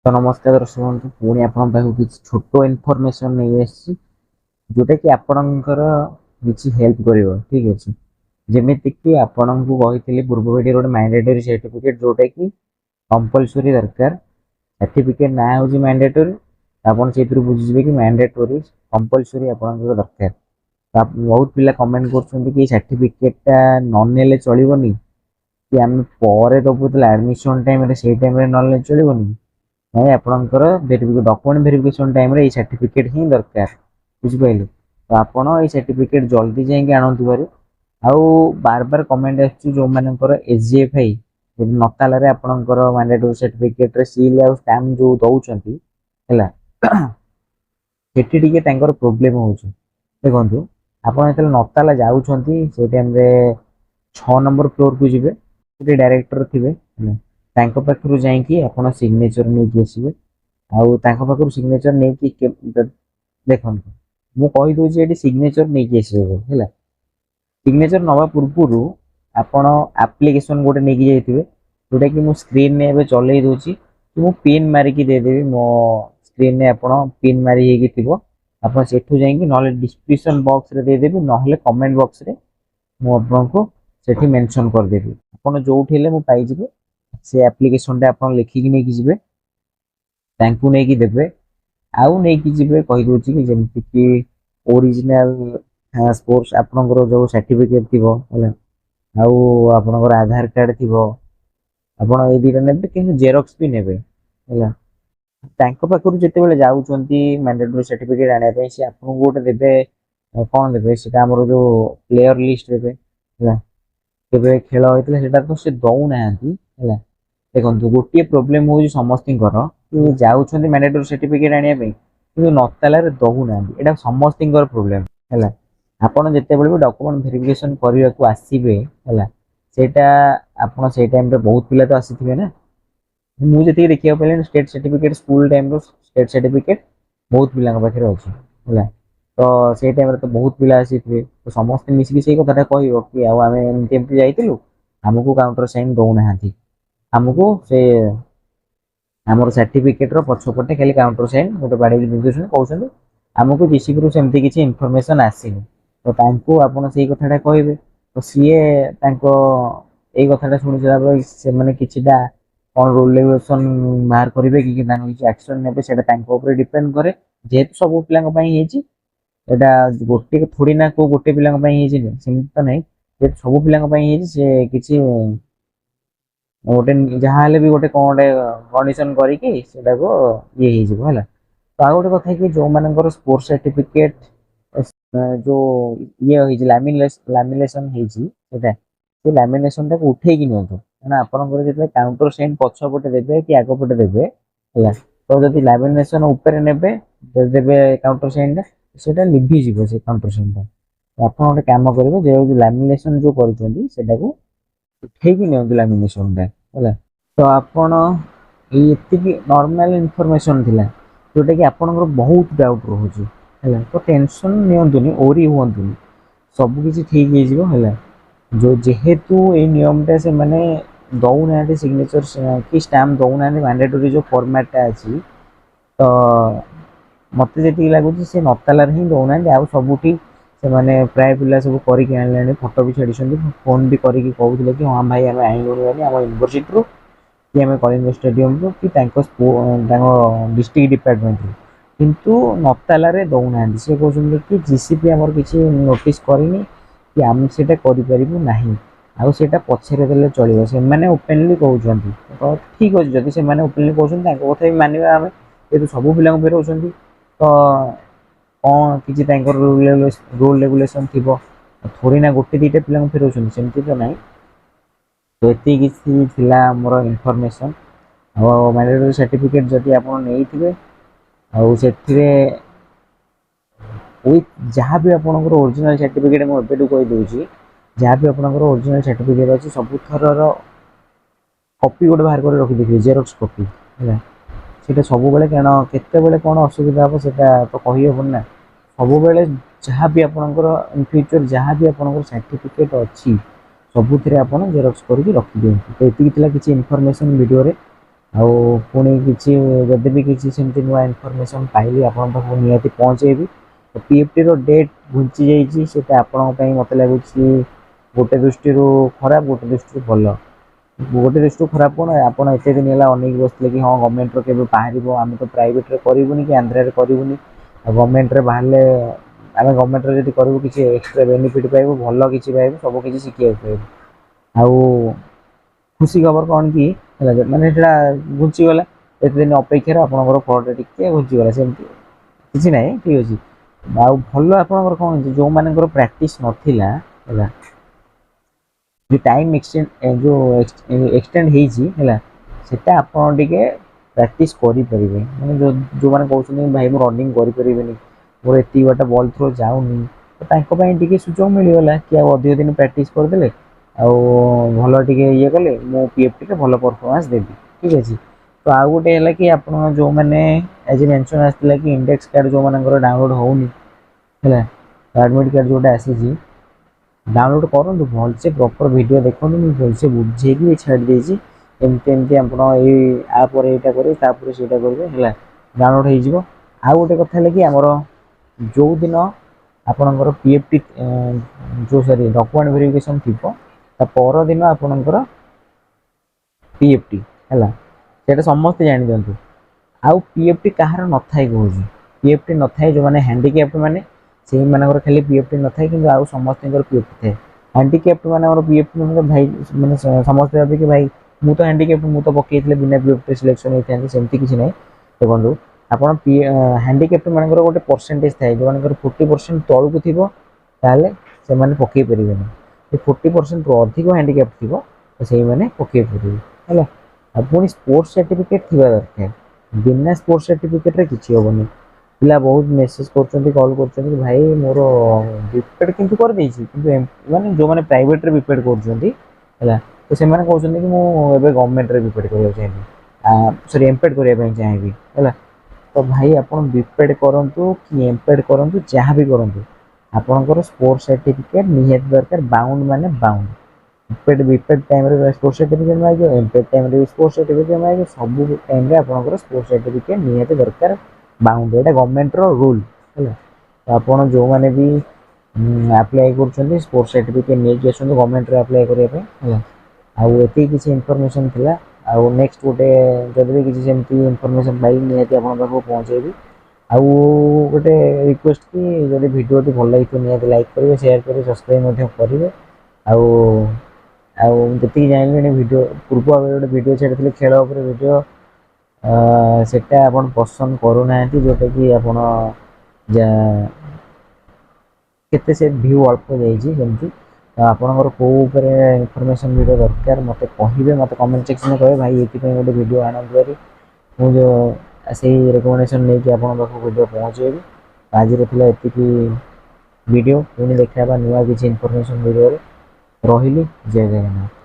तो नमस्कार दर्शक बंधु पुणी आपन किसी छोट इनफॉरमेशन नहीं आसी जोटा कि आपणकर किसी हेल्प करिवो ठीक अछि जेमिति कि आपन को कहितली पूर्व वीडियो रे मैंडेटरी सर्टिफिकेट जोटा कि कंपलसरी दरकार सर्टिफिकेट ना होची मैंडेटरी आपन सेतिर बुझि जिवे कि मैंडेटरी कंपलसरी आपन दरकार बहुत पिला कमेंट करछन कि सर्टिफिकेट ता न नेले चलिबोनी कि हम परे दबु एडमिशन टाइम रे सेई टाइम रे नले चलिबोनी नहीं आपणकर डॉक्यूमेंट वेरिफिकेशन टाइम रे सर्टिफिकेट ही दरकार बुझिपाइले तो आपण ये सर्टिफिकेट जल्दी जाइए आणतु बारे आउ बार बार कमेंट आछी जो मानकर एसजीएफआई नताला आपणकर मैंडेटरी सर्टिफिकेट रे सील आ स्टैम्प जो दउचंती हैला सेठी टिके तांकर प्रॉब्लम होउछ देखंतु आपण एतले नताला जाउचंती से टाइम रे 6 नंबर फ्लोर को जिवे सेठी डायरेक्टर थिबे हैला तांको पाखरु जाइकी आपण सिग्नेचर नै कि आसीबे आउ तांको पाखरु सिग्नेचर नै कि देखंतु मु कहि दउ जे एटी सिग्नेचर नै कि आसीबे हैला सिग्नेचर नवा पूर्वरु आपण एप्लीकेशन गोटे नै कि जाइथिबे जोटा कि मु स्क्रीन ने एबे चलै दोची मु पिन मारी कि दे देबी मो स्क्रीन ने आपण पिन मारी हे कि थिबो आपण सेठु जाइकी नले डिस्क्रिप्शन बॉक्स रे दे देबी नहले कमेंट बॉक्स रे मु आपन को सेठी मेंशन कर देबी आपण जोठी ले मु पाई जिबे से एप्लीकेशन टा आपण लिखि कि नै कि जिबे तांकु नै कि देबे आउ नै कि जिबे कहि दोची कि जेमति कि ओरिजिनल स्पोर्ट्स आपनकर जो सर्टिफिकेट थिबो हैला आउ आपनकर आधार कार्ड थिबो आपण ए दिटा नेबे कि जेरॉक्स भी नेबे हैला तांको पाखरु जते बेले जाउचंती मैंडेटरी सर्टिफिकेट आने पे से आपन गोटे देबे कोन देबे सेटा हमर जो प्लेयर लिस्ट देबे हैला केबे खेल होइतले सेटा तो से दउ नाहंती हैला देखंतु गोटे प्रॉब्लम हो समस्त कि जाउछंती मैंडेटरी सर्टिफिकेट आनिया पे कि नताला रे दउ नाहंती एटा समस्त प्रॉब्लम हैला आपण जते बेले डॉक्यूमेंट वेरिफिकेशन करिया को आसीबे हैला सेटा आपण से टाइम रे बहुत पिला तो आसीथिबे ना मु जति देखिया पहिले स्टेट सर्टिफिकेट स्कूल टाइम रो स्टेट सर्टिफिकेट बहुत पिला पाखरे अछि हैला तो से टाइम रे तो बहुत पिला आसीथिबे तो समस्त मिसी से कथाटा कहियो कि आ आमे एमति एमति जाइतिलु हमकु काउंटर साइन दउ नाहंती हमकु से हमर सर्टिफिकेट रो पछपटे खाली काउंटर साइन गोटे बाडी दिदुछन कहउछन हमकु जीसीपी रो सेमति किछि इन्फॉर्मेशन आसीनी तो तांको आपण सेही कथाटा कहबे तो सीए तांको एई कथाटा सुनि जरा से माने किछिटा कोन रूल रेगुलेशन बाहर करिवे कि तांको किछि एक्शन नेबे सेटा तांको ऊपर डिपेंड करे जेहेतु सब पिलांग पई हेछि एटा गोटे थोड़ी ना को गोटे पिलांग पई हेछि सेमति त नै जे सब पिलांग पई हेछि से किछि गोटे जहाँ हेले भी गोटे कोन कंडीशन करी कि सेटा को ये हे जिवो हला तो आ गोटे कथा कि जो मानकर स्पोर्ट्स सर्टिफिकेट जो ये होइछि लैमिनेशन हेछि सेटा से लैमिनेशन टा को उठे कि नियंतो ना आपनकर जेते काउंटर साइन पछ पटे देबे कि आगो पटे देबे हला तो जदि लैमिनेशन ऊपर नेबे देबे काउंटर साइन टा सेटा लिभि जिवो से काउंटर साइन टा आपण गोटे काम करिवे जे लैमिनेशन जो करछन्ती सेटा को उठे कि नियंतो लैमिनेशन टा हला तो आपण एति नॉर्मल इन्फॉर्मेशन थिला जोटा कि आपनकर बहुत डाउट रहउछि हला तो टेंशन नियंतुनी ओरी हुअंतुनी सब किछि ठीक हे जिवो हला जो जेहेतु ए नियम टा से माने दउ नाते सिग्नेचर कि स्टैम्प दउ नाते मैंडेटरी जो फॉर्मेट टा अछि तो मते जेति लागुछि से नताला रे ही दउ नाते आ सबुठी से माने प्राय पिला सब करि के आनले फोटो भी छडिसंती फोन भी करि के कहउथिले कि हां भाई हमें आइलोनी बानी हम यूनिवर्सिटी रो कि हमें कलिंग स्टेडियम रो कि तांको डिस्ट्रिक्ट डिपार्टमेंट रो किंतु नताला रे दउ नांदी से कहउछन कि जीसीपी हमर किछि नोटिस करिनी कि हम सेटा करि परिबु नाही आ सेटा पछरे देले चलिबो से माने ओपनली कहउछंती तो ठीक अछि जदि से माने ओपनली कहउछन तांको कथा भी मानिबा हमें ए तो सब पिला को फेरउछंती तो कोन किछि तांकर रूल रेगुलेशन थिबो थोड़ी ना गोटे दीटा पिला को फेरउछंती सेमति तो नाही तो एति किछि थिला हमर इन्फॉर्मेशन आ मैंडेटरी सर्टिफिकेट जदि आपण नेइथिबे आ सेथिरे विथ जहाँ भी आपनकर ओरिजिनल सर्टिफिकेट मु एबेटू कहि दोछि जहाँ भी आपनकर ओरिजिनल सर्टिफिकेट अछि सब थरर कॉपी गोटे बाहर कर रखि देखि जेरॉक्स कॉपी हैला सेटा सब बेले केन केते बेले कोन असुविधा हो सेटा तो कहि होबन ना सब बेले जहाँ भी आपनकर इन फ्यूचर जहाँ भी आपनकर सर्टिफिकेट अछि सबुथिरे आपण जेरॉक्स करके रखि दियंतु तो एति कितला किछि इन्फॉर्मेशन वीडियो रे ଆଉ ପୁଣି କିଛି ଯଦି ବି କିଛି ସେମିତି ନୂଆ ଇନଫର୍ମେସନ୍ ପାଇଲି ଆପଣଙ୍କ ପାଖକୁ ନିହାତି ପହଞ୍ଚେଇବି। ପିଏଫ୍ଟିର ଡେଟ୍ ଘୁଞ୍ଚି ଯାଇଛି, ସେଇଟା ଆପଣଙ୍କ ପାଇଁ ମୋତେ ଲାଗୁଛି ଗୋଟେ ଦୃଷ୍ଟିରୁ ଖରାପ, ଗୋଟେ ଦୃଷ୍ଟିରୁ ଭଲ। ଗୋଟେ ଦୃଷ୍ଟିରୁ ଖରାପ କ'ଣ, ଆପଣ ଏତେ ଦିନ ହେଲା ଅନେଇକି ବସିଥିଲେ କି ହଁ ଗଭର୍ଣ୍ଣମେଣ୍ଟର କେବେ ବାହାରିବ, ଆମେ ତ ପ୍ରାଇଭେଟରେ କରିବୁନି କି ଆନ୍ଧ୍ରାରେ କରିବୁନି, ଆଉ ଗଭର୍ଣ୍ଣମେଣ୍ଟରେ ବାହାରିଲେ ଆମେ ଗଭର୍ଣ୍ଣମେଣ୍ଟରେ ଯଦି କରିବୁ କିଛି ଏକ୍ସଟ୍ରା ବେନିଫିଟ୍ ପାଇବୁ, ଭଲ କିଛି ପାଇବୁ, ସବୁ କିଛି ଶିଖିବାକୁ ପାଇବୁ। ଆଉ ଖୁସି ଖବର କ'ଣ କି ହେଲା, ମାନେ ସେଟା ଘୁଞ୍ଚିଗଲା, ଏତେ ଦିନ ଅପେକ୍ଷାରେ ଆପଣଙ୍କର ଫଳଟା ଟିକେ ଘୁଞ୍ଚିଗଲା, ସେମିତି କିଛି ନାହିଁ, ଠିକ୍ ଅଛି। ଆଉ ଭଲ ଆପଣଙ୍କର କ'ଣ ହେଇଛି, ଯେଉଁମାନଙ୍କର ପ୍ରାକ୍ଟିସ୍ ନଥିଲା ହେଲା, ଯେଉଁ ଟାଇମ୍ ଏକ୍ସଟେଣ୍ଡ ହେଇଛି ହେଲା, ସେଟା ଆପଣ ଟିକେ ପ୍ରାକ୍ଟିସ୍ କରିପାରିବେ। ମାନେ ଯେଉଁମାନେ କହୁଛନ୍ତି ଭାଇ ମୁଁ ରନିଂ କରିପାରିବିନି, ମୋର ଏତିକି ବାଟ ବଲ୍ ଥ୍ରୋ ଯାଉନି, ତ ତାଙ୍କ ପାଇଁ ଟିକେ ସୁଯୋଗ ମିଳିଗଲା କି ଆଉ ଅଧିକ ଦିନ ପ୍ରାକ୍ଟିସ୍ କରିଦେଲେ ଆଉ ଭଲ ଟିକେ ଇଏ କଲେ ମୁଁ ପିଏଫ୍ଟିରେ ଭଲ ପରଫର୍ମାନ୍ସ ଦେବି, ଠିକ୍ ଅଛି। ତ ଆଉ ଗୋଟେ ହେଲା କି ଆପଣ ଯେଉଁମାନେ ଆଜି ମେନ୍ସନ୍ ଆସିଥିଲା କି ଇଣ୍ଡେକ୍ସ କାର୍ଡ଼ ଯେଉଁମାନଙ୍କର ଡାଉନଲୋଡ଼ ହେଉନି ହେଲା, ଆଡ଼ମିଟ୍ କାର୍ଡ଼ ଯେଉଁଟା ଆସିଛି ଡାଉନଲୋଡ଼ କରନ୍ତୁ, ଭଲସେ ପ୍ରପର୍ ଭିଡ଼ିଓ ଦେଖନ୍ତୁ, ମୁଁ ଭଲସେ ବୁଝେଇକି ଛାଡ଼ି ଦେଇଛି। ଏମିତି ଏମିତି ଆପଣ ଏଇ ଆପରେ ଏଇଟା କରିବେ, ତାପରେ ସେଇଟା କରିବେ ହେଲା, ଡାଉନଲୋଡ଼ ହେଇଯିବ। ଆଉ ଗୋଟେ କଥା ହେଲା କି ଆମର ଯେଉଁଦିନ ଆପଣଙ୍କର ପିଏଫ୍ଟି ଯେଉଁ ସରି ଡକୁମେଣ୍ଟ ଭେରିଫିକେସନ୍ ଥିବ, ତା ପରଦିନ ଆପଣଙ୍କର ପିଏଫ୍ଟି ହେଲା, ସେଇଟା ସମସ୍ତେ ଜାଣିଦିଅନ୍ତୁ। ଆଉ ପିଏଫ୍ଟି କାହାର ନଥାଏ କହୁଛି, ପିଏଫ୍ଟି ନଥାଏ ଯେଉଁମାନେ ହ୍ୟାଣ୍ଡିକ୍ୟାପ୍ଟ ମାନେ ସେଇମାନଙ୍କର ଖାଲି ପିଏଫ୍ଟି ନଥାଏ, କିନ୍ତୁ ଆଉ ସମସ୍ତଙ୍କର ପିଏଫ୍ଟି ଥାଏ। ହ୍ୟାଣ୍ଡିକ୍ୟାପ୍ଟ ମାନଙ୍କର ପିଏଫ୍ଟି ଭାଇ ମାନେ ସମସ୍ତେ ଭାବେ କି ଭାଇ ମୁଁ ତ ହ୍ୟାଣ୍ଡିକ୍ୟାପ୍ଟ, ମୁଁ ତ ପକେଇଥିଲି ବିନା ପିଏଫ୍ଟି ସିଲେକ୍ସନ୍ ହେଇଥାନ୍ତି, ସେମିତି କିଛି ନାହିଁ। ଦେଖନ୍ତୁ ଆପଣ ହ୍ୟାଣ୍ଡିକ୍ୟାପ୍ଟ ମାନଙ୍କର ଗୋଟେ ପରସେଣ୍ଟେଜ୍ ଥାଏ, ଯେଉଁମାନଙ୍କର 40% ତଳକୁ ଥିବ ତାହେଲେ ସେମାନେ ପକେଇ ପାରିବେନି, 40%ରୁ ଅଧିକ ହ୍ୟାଣ୍ଡିକ୍ୟାପ୍ଟ ଥିବ ତ ସେଇମାନେ ପକେଇ ପାରିବେ ହେଲା। ଆଉ ପୁଣି ସ୍ପୋର୍ଟସ ସାର୍ଟିଫିକେଟ୍ ଥିବା ଦରକାର, ବିନା ସ୍ପୋର୍ଟସ ସାର୍ଟିଫିକେଟ୍ରେ କିଛି ହେବନି। ପିଲା ବହୁତ ମେସେଜ୍ କରୁଛନ୍ତି, କଲ୍ କରୁଛନ୍ତି, ଭାଇ ମୋର ବିପେଡ୍ କିନ୍ତୁ କରିଦେଇଛି, କିନ୍ତୁ ମାନେ ଯେଉଁମାନେ ପ୍ରାଇଭେଟ୍ରେ ବିପେଡ୍ କରୁଛନ୍ତି ହେଲା, ତ ସେମାନେ କହୁଛନ୍ତି କି ମୁଁ ଏବେ ଗଭର୍ଣ୍ଣମେଣ୍ଟରେ ବିପେଡ୍ କରିବାକୁ ଚାହିଁବି, ସରି ଏମ୍ପେଡ୍ କରିବା ପାଇଁ ଚାହିଁବି ହେଲା। ତ ଭାଇ ଆପଣ ବିପେଡ୍ କରନ୍ତୁ କି ଏମ୍ପେଡ୍ କରନ୍ତୁ, ଯାହା ବି କରନ୍ତୁ, ଆପଣଙ୍କର ସ୍ପୋର୍ଟସ ସାର୍ଟିଫିକେଟ୍ ନିହାତି ଦରକାର। ବାଉଣ୍ଡ ମାନେ ବାଉଣ୍ଡ, ବିପେଡ୍ ଟାଇମ୍ରେ ସ୍ପୋର୍ଟସ ସାର୍ଟିଫିକେଟ୍ ମାଗିବ, ଏମ୍ପେଡ୍ ଟାଇମ୍ରେ ବି ସ୍ପୋର୍ଟସ ସାର୍ଟିଫିକେଟ୍ ମାଗିବ, ସବୁ ଟାଇମ୍ରେ ଆପଣଙ୍କର ସ୍ପୋର୍ଟସ ସାର୍ଟିଫିକେଟ୍ ନିହାତି ଦରକାର। ବାଉଣ୍ଡ ଏଇଟା ଗଭର୍ଣ୍ଣମେଣ୍ଟର ରୁଲ୍ ହେଲା। ତ ଆପଣ ଯେଉଁମାନେ ବି ଆପ୍ଲାଏ କରୁଛନ୍ତି ସ୍ପୋର୍ଟସ ସାର୍ଟିଫିକେଟ୍ ନେଇକି ଆସନ୍ତୁ ଗଭର୍ଣ୍ଣମେଣ୍ଟରେ ଆପ୍ଲାଏ କରିବା ପାଇଁ ହେଲା। ଆଉ ଏତିକି କିଛି ଇନଫର୍ମେସନ୍ ଥିଲା। ଆଉ ନେକ୍ସଟ ଗୋଟେ ଯଦି ବି କିଛି ସେମିତି ଇନଫର୍ମେସନ୍ ପାଇବି ନିହାତି ଆପଣଙ୍କ ପାଖକୁ ପହଞ୍ଚେଇବି। ଆଉ ଗୋଟେ ରିକ୍ୱେଷ୍ଟ କି ଯଦି ଭିଡ଼ିଓଟି ଭଲ ଲାଗିଥିବ ନିହାତି ଲାଇକ୍ କରିବେ, ସେୟାର କରିବେ, ସବସ୍କ୍ରାଇବ୍ ମଧ୍ୟ କରିବେ। ଆଉ ଆଉ ଯେତିକି ଜାଣିଲେଣି ଭିଡ଼ିଓ ପୂର୍ବ ଭାବେ ଗୋଟେ ଭିଡ଼ିଓ ଛାଡ଼ିଥିଲି ଖେଳ ଉପରେ ଭିଡ଼ିଓ, ସେଟା ଆପଣ ପସନ୍ଦ କରୁନାହାନ୍ତି, ଯେଉଁଟାକି ଆପଣ ଯା କେତେ ସେ ଭିଉ ଅଳ୍ପ ଯାଇଛି ସେମିତି। ତ ଆପଣଙ୍କର କେଉଁ ଉପରେ ଇନଫର୍ମେସନ୍ ଭିଡ଼ିଓ ଦରକାର ମୋତେ କହିବେ, ମୋତେ କମେଣ୍ଟ ସେକ୍ସନରେ କହିବେ ଭାଇ ଏଥିପାଇଁ ଗୋଟେ ଭିଡ଼ିଓ ଆଣନ୍ତୁ ଭାରି, ମୁଁ ଯେଉଁ ସେଇ ରେକମେଣ୍ଡେସନ୍ ନେଇକି ଆପଣଙ୍କ ପାଖକୁ ଭିଡ଼ିଓ ପହଞ୍ଚେଇବି। ଆଜିର ଥିଲା ଏତିକି ଭିଡ଼ିଓ, ପୁଣି ଦେଖା ହେବା ନୂଆ କିଛି ଇନଫର୍ମେସନ୍ ଭିଡ଼ିଓରେ। ରହିଲି, ଜୟ ଜଗନ୍ନାଥ।